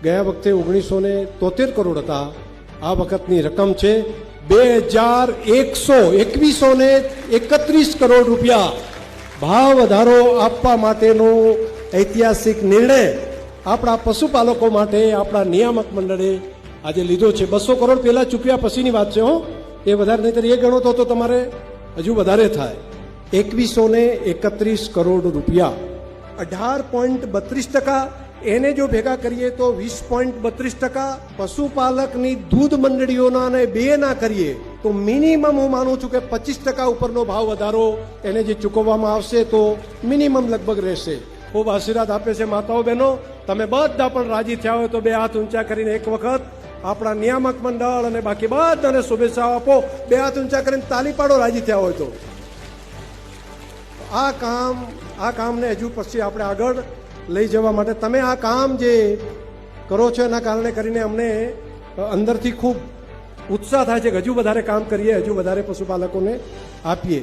ગયા વખતે 1973 કરોડ હતા, આ વખતની રકમ છે 2131 કરોડ રૂપિયા. ભાવ વધારો આપવા માટેનો ઐતિહાસિક નિર્ણય આપણા પશુપાલકો માટે આપણા નિયામક મંડળે આજે લીધો છે. 200 કરોડ પહેલા ચૂક્યા પછીની વાત છે હો, એ વધારે નહીંતર એ ગણો તો તમારે હજુ વધારે થાય. 2131 કરોડ રૂપિયા, 18.32%. એને જો ભેગા કરીએ તો 20.32%. પશુપાલકની દૂધ મંડળીઓના અને બે ના કરીએ તો મિનિમમ હું માનું છું કે 25% ઉપરનો ભાવ વધારો એને જે ચૂકવવામાં આવશે તો મિનિમમ લગભગ રહેશે. ખૂબ આશીર્વાદ આપે છે માતાઓ બહેનો. તમે બધા પણ રાજી થયા હોય તો બે હાથ ઊંચા કરીને એક વખત આપણા નિયામક મંડળ અને બાકી બધાને શુભેચ્છાઓ આપો. બે હાથ ઊંચા કરીને તાલી પાડો રાજી થયા હોય તો. આ કામને હજુ પછી આપણે આગળ લઈ જવા માટે તમે આ કામ જે કરો છો એના કારણે કરીને અમને અંદરથી ખૂબ ઉત્સાહ થાય છે કે હજુ વધારે કામ કરીએ, હજુ વધારે પશુપાલકોને આપીએ.